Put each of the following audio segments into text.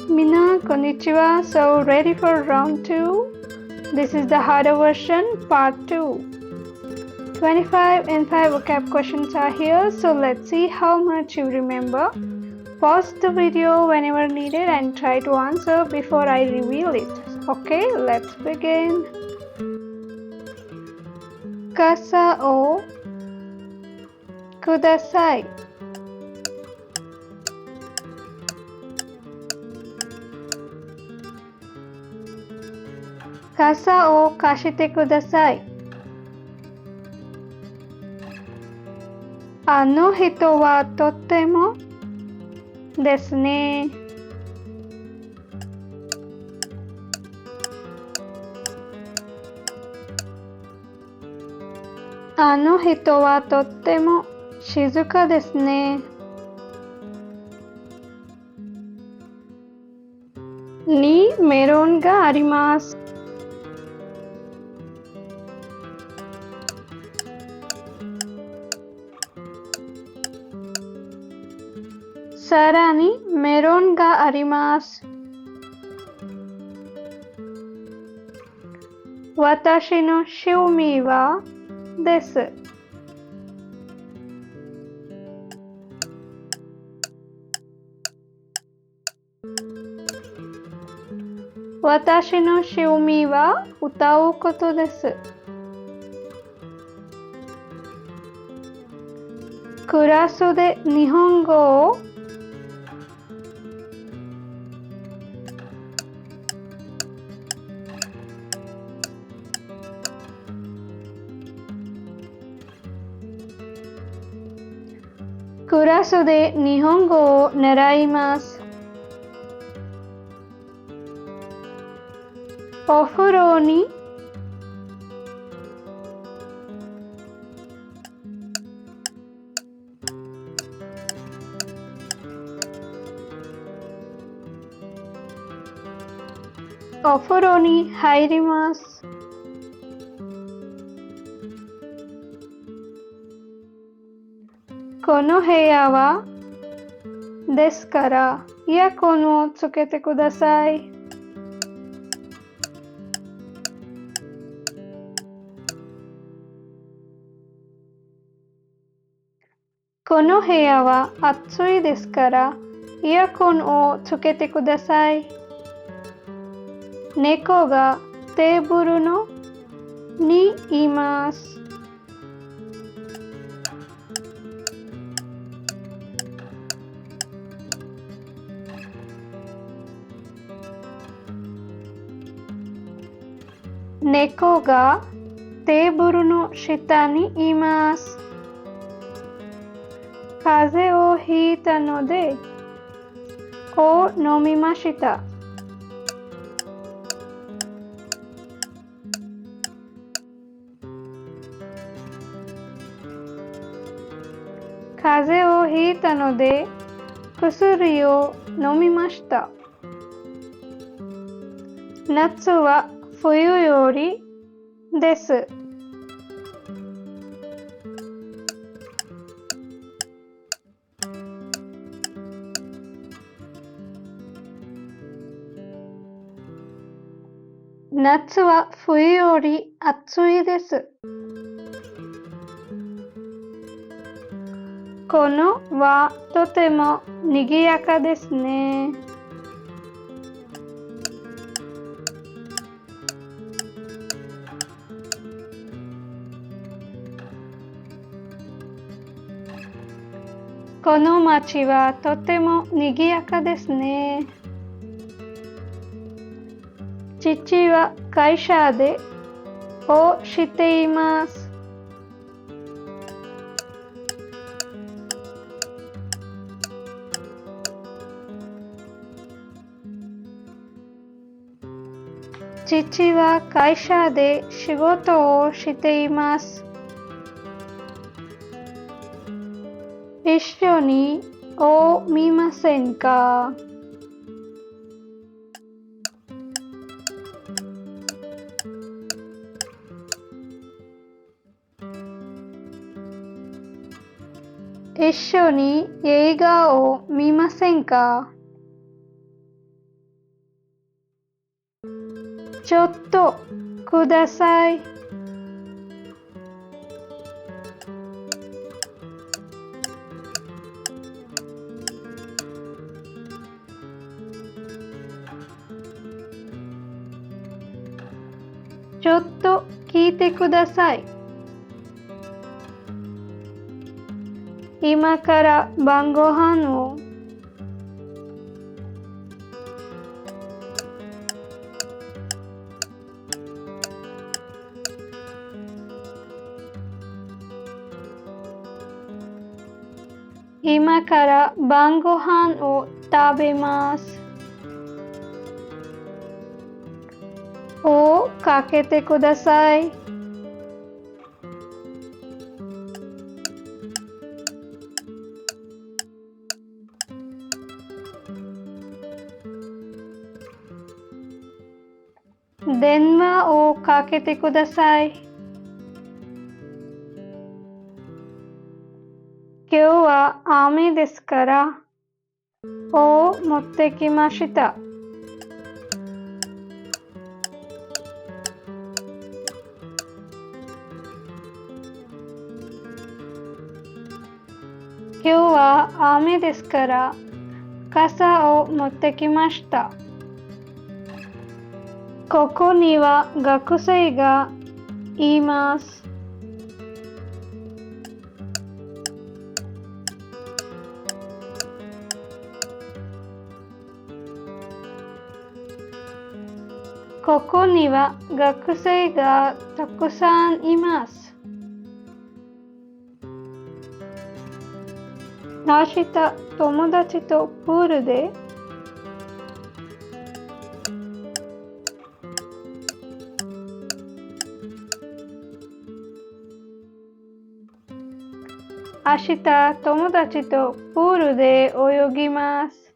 Mina, konnichiwa. So ready for round 2? This is the harder version, part 2. 25 N5 vocab questions are here, so let's see how much you remember. Pause the video whenever needed and try to answer before I reveal it. Okay, let's begin. Kasa o kudasai. Kasa o kashite kudasai. あの人はとってもですね。あの人はとっても静かですね。にメロンがあります。さらにメロンがあります。私の趣味はです。私の趣味は歌うことです。クラスで日本語をクラスで日本語を習います。お風呂にお風呂に入ります。この部屋はですからイヤホンをつけてください。この部屋は暑いですからイヤホンをつけてください。猫がテーブルのにいます。猫がテーブルの下にいます。風邪をひいたのでを飲みました。風邪をひいたので薬を飲みました。夏は冬よりです。夏は冬より暑いです。このはとても賑やかですね。この町はとても賑やかですね。父は会社でをしています。父は会社で仕事をしています。一緒にを見ませんか？一緒に映画を見ませんか？ちょっとください。ちょっと聞いてください。今から晩ご飯を。今から晩ご飯を食べます。をかけてください。電話をかけてください。今日は雨ですから、を持ってきました。今日は雨ですから、傘を持ってきました。ここには学生がいます。ここには学生がたくさんいます。明日友達とプールで明日友達とプールで泳ぎます。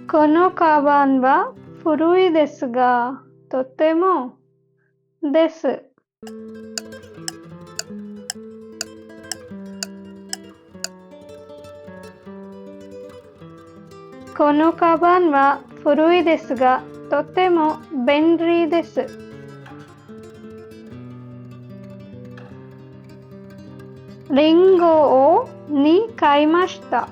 このカバンは古いですが、とてもです。このカバンは古いですが、とても便利です。リンゴを買いました。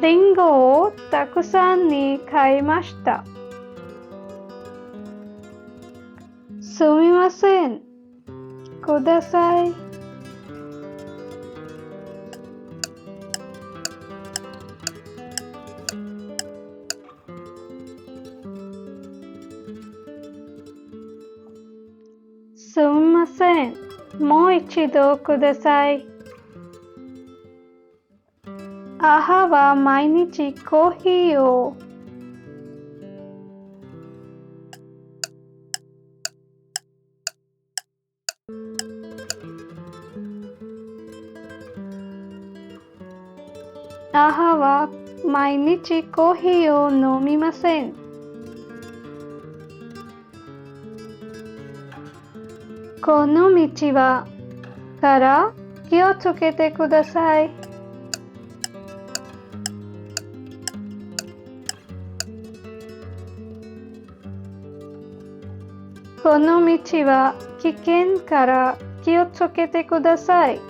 リンゴをたくさんに買いました。すみません。ください。すみません。もう一度ください。母は毎日コーヒーを母は毎日コーヒーを飲みません。この道はから気をつけてください。この道は危険から気をつけてください。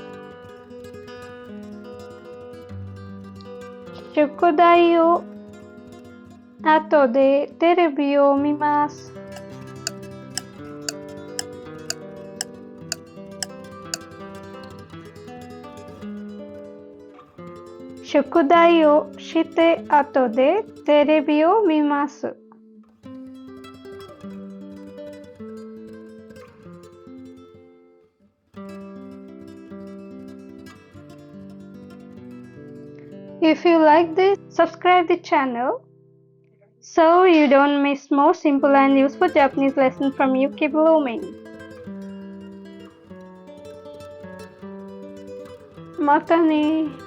宿題を後でテレビを見ます。宿題をして後でテレビを見ます。If you like this, subscribe the channel so you don't miss more simple and useful Japanese lessons from UK Blooming. またね。